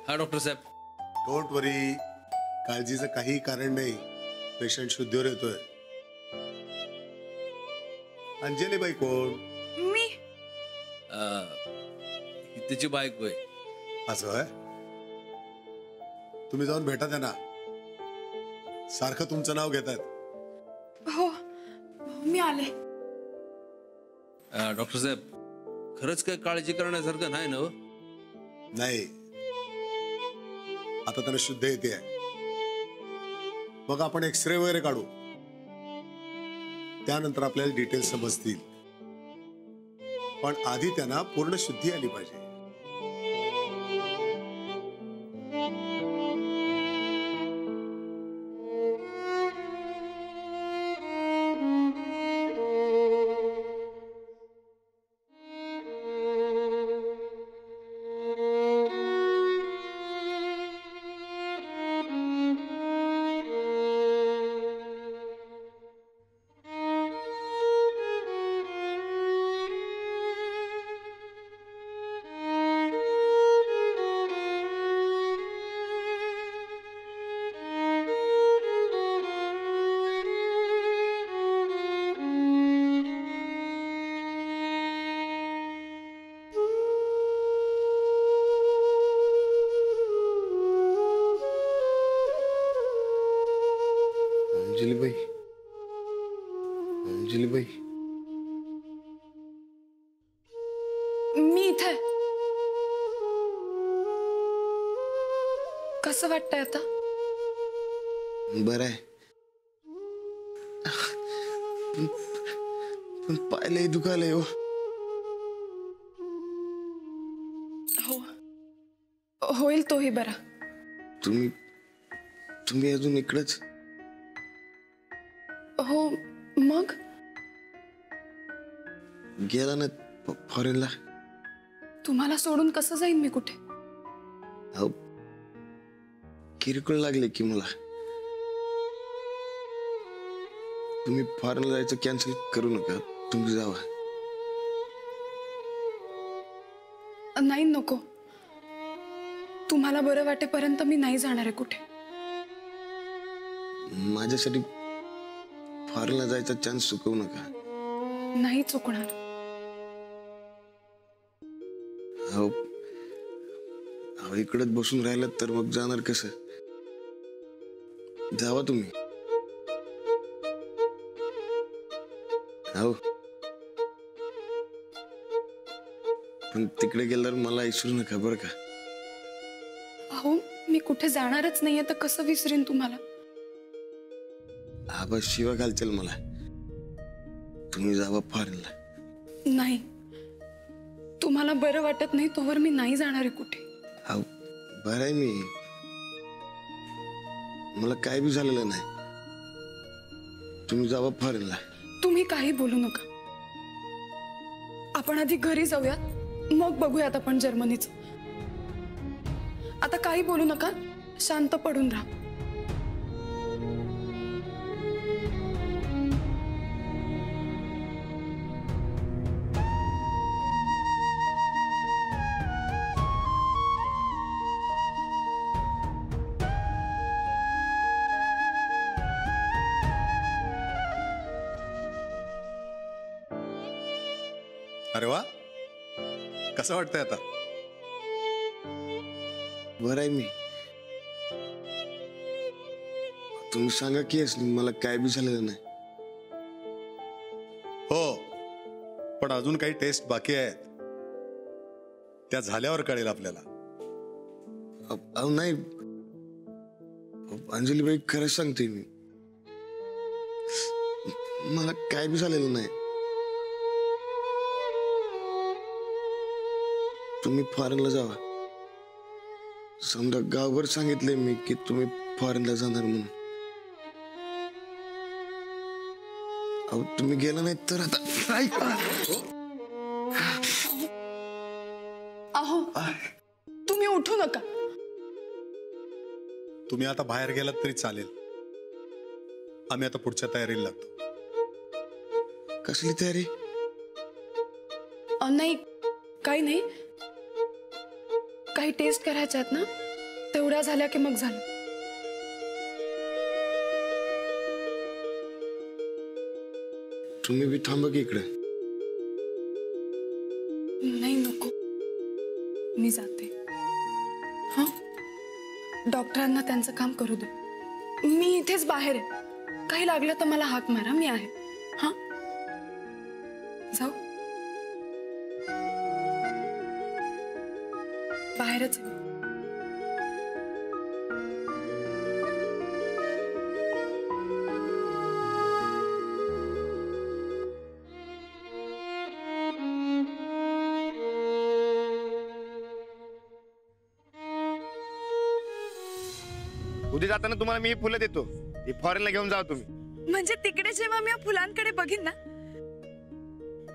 हा doctor Saheb. Don't वरी, काळजीचं काही कारण नाही. पेशंट शुद्धीवर येतोय. अंजली बाई कोण? मी ही तिची बायको आहे. असं आहे. तुम्ही जाऊन भेटा त्यांना. सारखं तुमचं नाव घेतात. हो, मी आले. डॉक्टर साहेब, खरंच काय काळजी करण्यासारखं नाही ना? नाही, आता त्यांना शुद्ध येते. मग आपण एक्सरे वगैरे काढू. त्यानंतर आपल्याला डिटेल्स समजतील. पण आधी त्यांना पूर्ण शुद्धी आली पाहिजे. अंजली बाई, मी इथे. कसं वाटतंय आता? बरं आहे. पण पायलंही दुखायलंय हो. हो, होईल तोही बरा. तुम्ही अजून इकडंच? हो, मग गेला ना फॉरेनला? तुम्हाला सोडून कसं जाईन मी कुठे? हो, किरकोळ लागले की मला. तुम्ही फॉरेनला जायचं कॅन्सल करू नका. तुम्ही जावा. नाही, नको. तुम्हाला बरं वाटेपर्यंत मी नाही जाणार आहे कुठे. माझ्यासाठी फॉरेनला जायचा चान्स चुकवू नका. नाही चुकणार. हो, इकडच बसून राहिलं तर मग जाणार कसं? जावा तुम्ही. हो, पण तिकडे गेल्यावर मला विसरू नका बरं का? अहो, मी कुठे जाणारच नाहीये तर कसं विसरीन तुम्हाला? आबा शिवा घालचल मला. तुम्ही जावा फॉरेनला. नाही, तुम्हाला बरं वाटत नाही तोवर मी नाही जाणार आहे कुठे. हो, बरं आहे मी. मला काय बी झालेलं नाही. तुम्ही जावा फॉरेनला. तुम्ही काही बोलू नका. आपण आधी घरी जाऊयात, मग बघूयात आपण जर्मनीचं. आता काही बोलू नका. शांत पडून राहा. अरे वा, कसं वाटतंय आता? बरं आहे मी. तुम्ही सांगा की असली मला काय बी झालेलं नाही. हो, पण अजून काही टेस्ट बाकी आहेत. त्या झाल्यावर कळेल आपल्याला. अहो नाही अंजलीबाई, खरंच सांगते मी. मला काय बी झालेलं नाही. तुम्ही फॉरेनला जावा. समजा गावभर सांगितले मी की तुम्ही फॉरेनला जाणार म्हणून. अहो तुम्ही गेला नाही तर आता अहो, तुम्ही उठू नका. तुम्ही आता बाहेर गेलात तरी चालेल. आम्ही आता पुढच्या तयारीला लागतो. कसली तयारी? नाही, काही नाही. काही टेस्ट करायच्या आहेत ना, तेवढ्या झाल्या की मग झालं. तुम्ही बी थांबा की इकडे. नाही नको, मी जाते. हा, डॉक्टरांना त्यांचं काम करू दे. मी इथेच बाहेर आहे. काही लागलं तर मला हाक मारा, मी आहे. हा, जाऊ. बाहेरच आहे. उद्या जाताना तुम्हाला मी फुलं देतो. ती फॉरेनला घेऊन जा तुम्ही. म्हणजे तिकडे जेव्हा मी या फुलांकडे बघीन ना,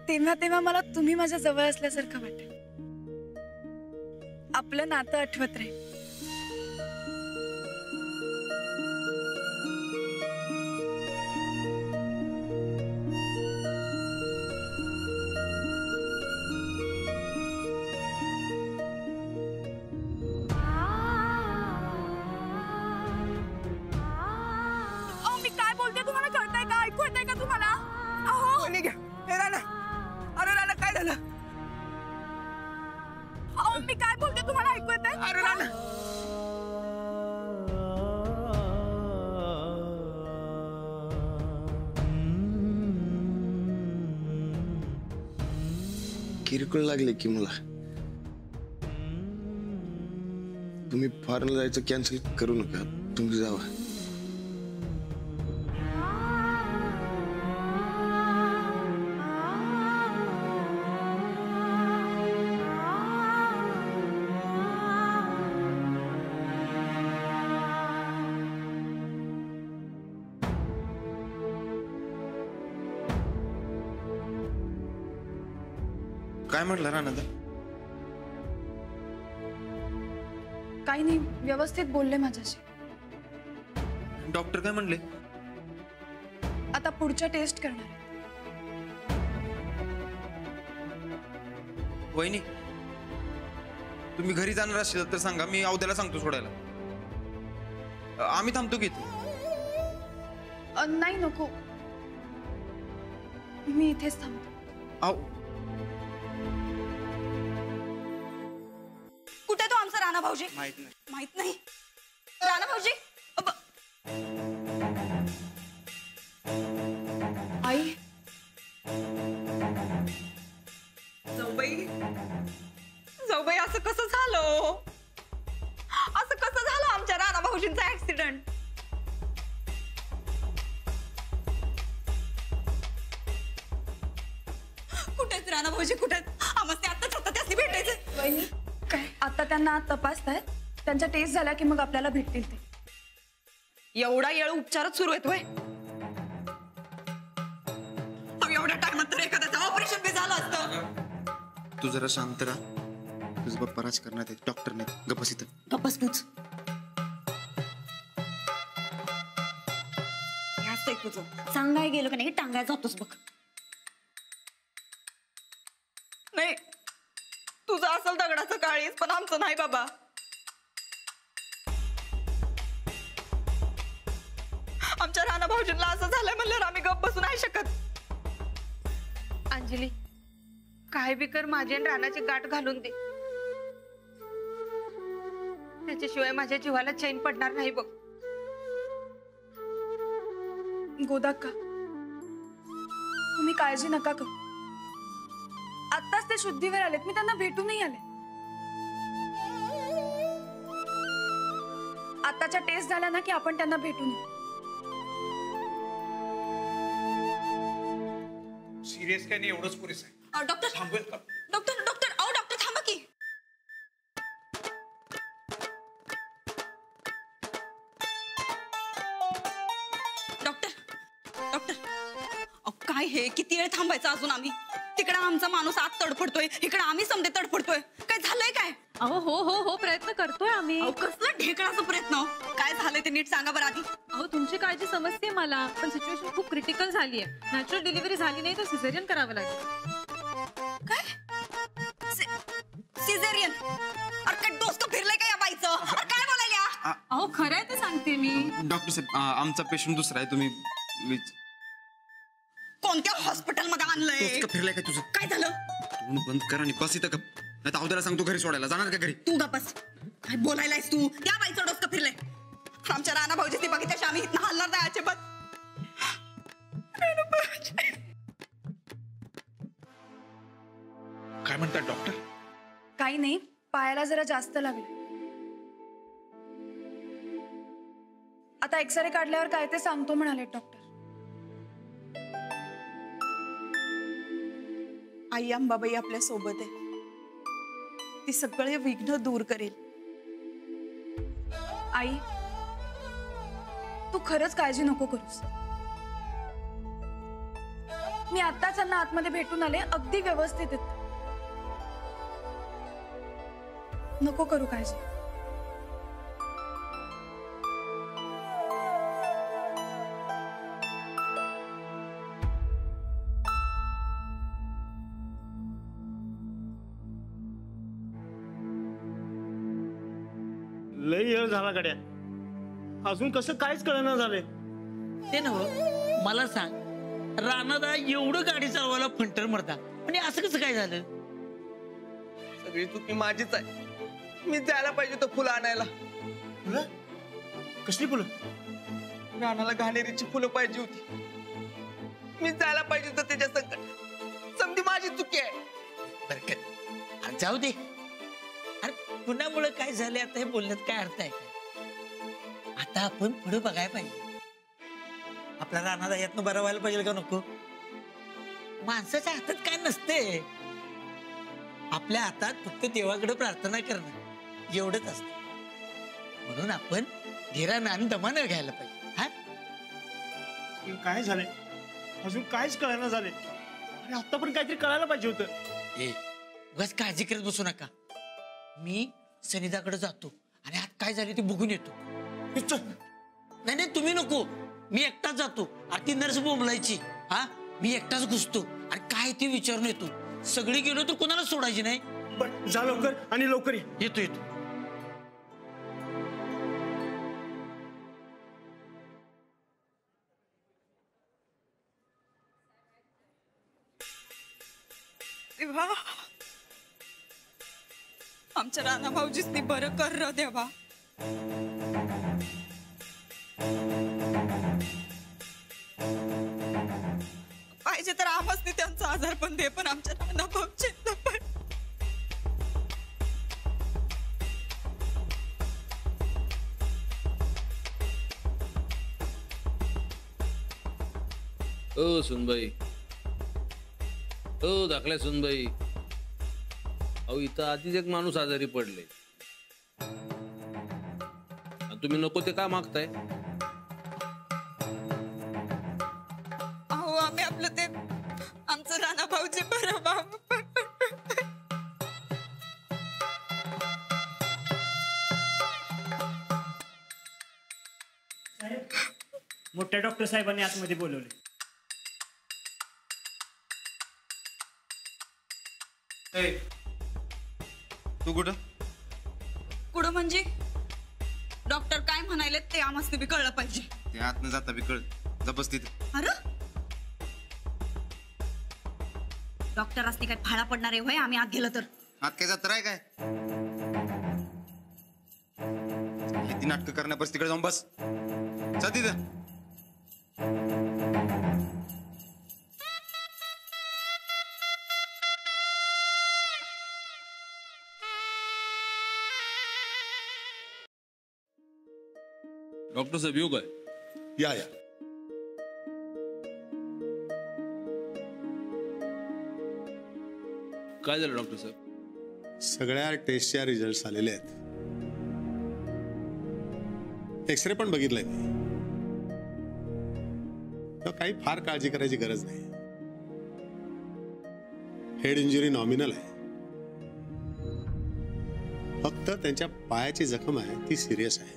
तेव्हा तेव्हा मला तुम्ही माझ्या जवळ असल्यासारखं वाटेल. आपलं नातं आठवत राहील. मी काय बोलते तुम्हाला कळतंय का? ऐकू येतंय का तुम्हाला? अहो राणा, अरे राणा काय झालं? अहो मी काय बोलते तुम्हाला ऐकू येतंय? अरे राणा, किरकोळ लागले की मला. तुम्ही फॉरेनला जायचं कॅन्सल करू नका. तुम्ही जावा. काय म्हटलं राणा? काही नाही, व्यवस्थित बोलले माझ्याशी. डॉक्टर काय म्हणले? आता पुढच्या टेस्ट करणार. वहिनी, तुम्ही घरी जाणार असेल तर सांगा, मी अवध्याला सांगतो सोडायला. आम्ही थांबतो की इथे. नाही नको, मी इथेच थांबतो. कुठे तो आमचा राणा भाऊजी? माहित नाही. राणा भाऊजी, आई, जाऊबाई असं कसं झालं? असं कसं झालं आमच्या राणा भाऊजींचा ऍक्सिडेंट? कुठेच राणा भाऊजी, कुठेच? आम्हाला आत्ताच आता त्याशी भेटायचं. वहिनी, काय आता त्यांना तपासतायत. त्यांच्या टेस्ट झाल्या की मग आपल्याला भेटतील ते. एवढा येळ उपचारच सुरू येतोय. एवढ्या टाइमात तर एखाद्याचं ऑपरेशन बी झालं असतं. तू जरा शांत राहा. तुझं बाप्पा राजकारणात आहे, डॉक्टर नाही. गप्पस इथं. गप्पस तूच. तुझं सांगाय गेलं का नाही टांगाय जातोस बघ. नाही, तुझं असेल दगडाचं काळीच, पण आमचं नाही बाबा. आमच्या राणा भाऊजींना असं झालंय म्हणल्यावर आम्ही गप्प बसून नाही शकत. अंजली, काय बी कर, माझी आणि राणाची गाठ घालून दे. त्याच्याशिवाय माझ्या जीवाला चैन पडणार नाही बघ. गोदाक्का, तुम्ही काळजी नका करू. आत्ताच ते शुद्धीवर आलेत, मी त्यांना भेटूनही आले. आताच्या टेस्ट झाल्या ना की आपण त्यांना भेटून येऊ. सिरियस काय नाही, एवढंच पुरेस आहे. डॉक्टर थांबवेल का? डॉक्टर डॉक्टर अहो डॉक्टर थांबा की. डॉक्टर डॉक्टर काय हे, किती वेळ थांबायचं अजून आम्ही? तिकडे आमचा माणूस आत तडफडतोय, इकडे आम्ही समजे तडफडतोय. काय झालंय काय? अहो हो हो हो, प्रयत्न करतोय आम्ही. कसलं ढेकळाचा प्रयत्न? काय झालंय ते नीट सांगा बरं आधी. अहो तुमची काळजी समजते मला, पण सिच्युएशन खूप क्रिटिकल झाली आहे. नॅचरल डिलिव्हरी झाली नाही तर सिझेरियन करावं लागेल. काय सिझेरियन? अरे काय डोसकं फिरलंय का या बाईचं? अरे काय बोलायली अहो खरं आहे ते सांगते मी. डॉक्टर साहेब आमचा पेशंट दुसरा आहे. तुम्ही कोणत्या हॉस्पिटलमध्ये आणलंय? तोच का फिरलाय काय तुझं? काय झालं? तोंड बंद कर आणि बस इथं. नाही तर अवधेला सांगतो घरी सोडायला. जाणार का घरी? तू गप्पस. काय बोलायलायस तू? त्या बाईचं डोसकं फिरलंय. आमच्या राणा भाऊजी ती बघितल्याशी आम्ही इथं हलणार नाही अजिबात. काय म्हणतात डॉक्टर? काही नाही, पायाला जरा जास्त लागले. आता एक्सरे काढल्यावर काय ते सांगतो म्हणाले डॉक्टर. आई अंबाबाई आपल्या सोबत आहे. ती सगळे विघ्न दूर करेल. आई, तू खरंच काळजी नको करूस. मी आत्ताच त्यांना आतमध्ये भेटून आले, अगदी व्यवस्थित आहेत. नको करू काळजी. लय वेळ झाला गड्या, अजून कसं काहीच कळना झालंय. ते नव मला सांग, राणादा एवढं गाडी चालवायला फंटर मरता आणि असं कसं काय झालं? सगळी चुकी माझीच आहे. मी जायला पाहिजे होतं फुलं आणायला. फुलं? कसली फुलं? रानाला घाणेरीची फुलं पाहिजे होती. मी जायला पाहिजे होतं त्याच्या संकट. समधी माझी चुकी आहे. बरकत जाऊ दे. अरे पुण्यामुळे काय झाले आता हे बोलण्यात काय अर्थ आहे का? आता आपण पुढे बघायला पाहिजे. आपला राणादा यातनं बरं व्हायला पाहिजे का नको? माणसाच्या हातात काय नसते. आपल्या हातात फक्त देवाकडे प्रार्थना करणं एवढंच असतं. म्हणून आपण धीरानं आणि दमानं घ्यायला पाहिजे. हा काय झालंय? अजून काहीच कळना झालंय. अरे आता पण काहीतरी कळायला पाहिजे होतं. उगाच काळजी करत बसू नका. मी सनिदाकडे जातो आणि आत काय झाले ते बघून येतो. नाही नाही तुम्ही नको, मी एकटाच जातो. ती नर्स बोंबलायची. हा मी एकटाच घुसतो आणि काय ते विचारून येतो. सगळी गेलो तर कोणाला सोडायची नाही. पण जा लवकर आणि लवकर ये. येतो येतो. देवा, आमच्या राणा भाऊजीच ती बरं कर र देवा. पाहिजे तर आम्हाच त्यांचा आजार पण दे, पण आमच्या राणा भाऊजी पण. ओ सुनबाई, ओ दाखल्या सुनबाई, अहो इथं आधीच एक माणूस आजारी पडले. तुम्ही नको ते का मागताय? अहो आम्ही आपलं ते आमचं राणा भाऊजी बरं बाबा. मोठ्या डॉक्टर साहेबांनी आतमध्ये बोलवले. तू कुठं? कुठं म्हणजे? डॉक्टर काय म्हणाले ते आम्हाला बी कळलं पाहिजे. ते आत न जाता बी कळ. जबस तिथे. अरे डॉक्टर असते काय फाळा पडणार आहे होय आम्ही आत गेलं तर? आत काय जात राय काय? ती नाटकं करण्यापासून तिकडे जाऊन बस. जा तिथं. डॉक्टर साहेब येऊ काय? या या. काय झालं डॉक्टर साहेब? सगळ्या टेस्टच्या रिझल्ट आलेले आहेत. एक्सरे पण बघितलाय मी. तर काही फार काळजी करायची गरज नाही. हेड इंजुरी नॉमिनल आहे. फक्त त्यांच्या पायाची जखम आहे ती सिरियस आहे.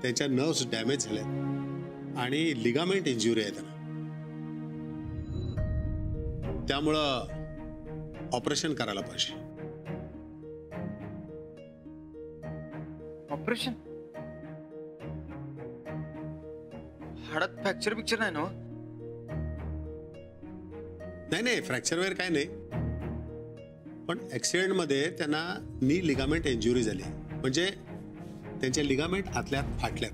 त्यांच्या नर्व्स डॅमेज झाल्यात आणि लिगामेंट इंजुरी आहे त्यांना. त्यामुळं ऑपरेशन करायला पाहिजे. ऑपरेशन? हाडात फ्रॅक्चर पिक्चर नाही ना? नाही, फ्रॅक्चर वगैरे काय नाही, पण ऍक्सिडेंट मध्ये त्यांना नी लिगामेंट इंजुरी झाली, म्हणजे त्यांच्या लिगामेंट आतल्यात फाटल्यात.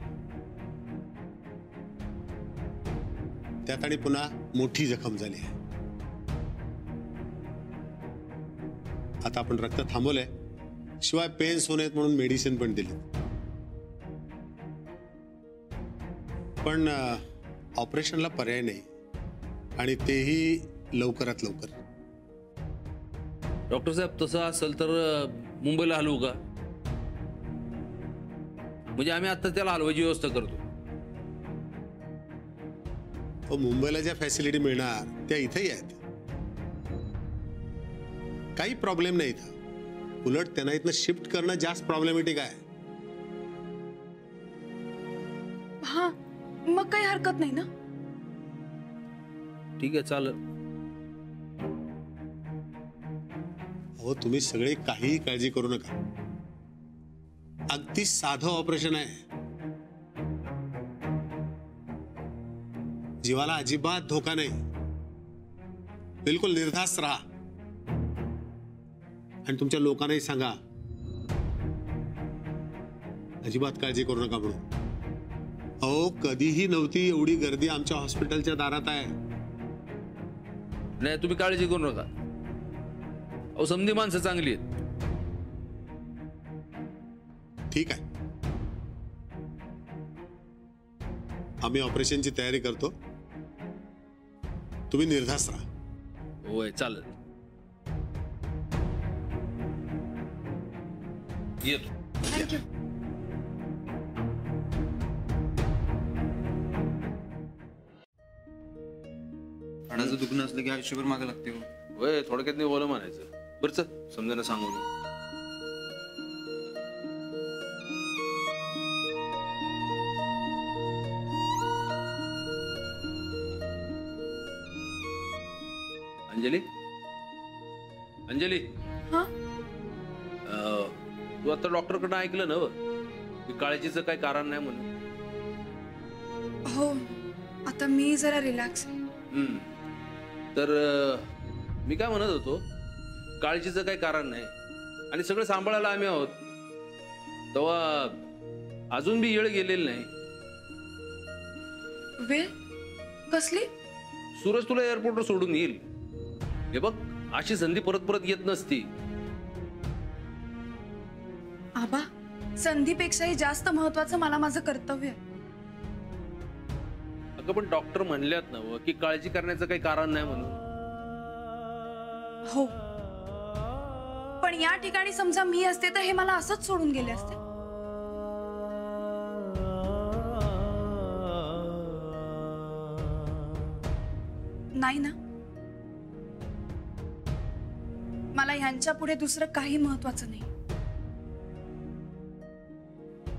त्यात आणि पुन्हा मोठी जखम झाली आहे. आता आपण रक्त थांबवलंय, शिवाय पेन्स होऊ नयेत म्हणून मेडिसिन पण दिली. पण ऑपरेशनला पर्याय नाही, आणि तेही लवकरात लवकर. डॉक्टर साहेब, तसं असेल तर मुंबईला हलवू का? म्हणजे आम्ही आता त्याला हलवायची व्यवस्था करतो. मुंबईला ज्या फॅसिलिटी मिळणार त्या इथेही आहेत. काही प्रॉब्लेम नाही इथं. उलट त्यांना इथनं शिफ्ट करणं जास्त प्रॉब्लेमॅटिक आहे. हा, मग काही हरकत नाही ना? ठीक आहे, चालेल. हो, तुम्ही सगळे काहीही काळजी करू नका. अगदी साधं ऑपरेशन आहे. जीवाला अजिबात धोका नाही. बिलकुल निर्धास्त राहा, आणि तुमच्या लोकांनाही सांगा अजिबात काळजी करू नका म्हणून. अहो, कधीही नव्हती एवढी गर्दी आमच्या हॉस्पिटलच्या दारात आहे. नाही, तुम्ही काळजी करू नका. अहो, समधी माणसं चांगली आहेत. ठीक आहे, आम्ही ऑपरेशनची तयारी करतो. तुम्ही निर्धास्त राहा. होय, चालेल. येतो. थँक्यू. हाडाचं दुखणं असलं की आयुष्यभर मागे लागते. होय, थोडक्यात नाही बोला म्हणायचं. बरं, चल समजायला सांगू. अंजली, अंजली, हा, तू आता डॉक्टरकडनं ऐकलं ना की काळजीचं काही कारण नाही म्हणून? हो, आता मी जरा रिलॅक्स आहे. तर मी काय म्हणत होतो, काळजीचं काही कारण नाही आणि सगळं सांभाळायला आम्ही आहोत. तेव्हा अजून बी येळ गेलेली नाही. वेळ कसली? सूरज तुला एअरपोर्टवर सोडून येईल. हे बघ, अशी संधी परत परत येत नसती. आबा, संधीपेक्षाही जास्त महत्वाचं मला माझं कर्तव्य आहे. अगं, पण डॉक्टर म्हणल्यात ना की काळजी करण्याचं काही कारण नाही म्हणून. हो, पण या ठिकाणी समजा मी असते तर हे मला असंच सोडून गेले असते. नाही ना? मला ह्यांच्या पुढे दुसरं काही महत्वाचं नाही.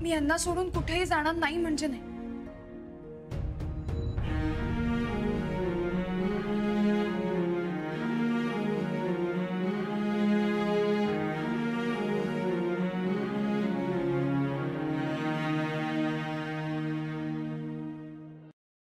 मी यांना सोडून कुठेही जाणार नाही म्हणजे नाही.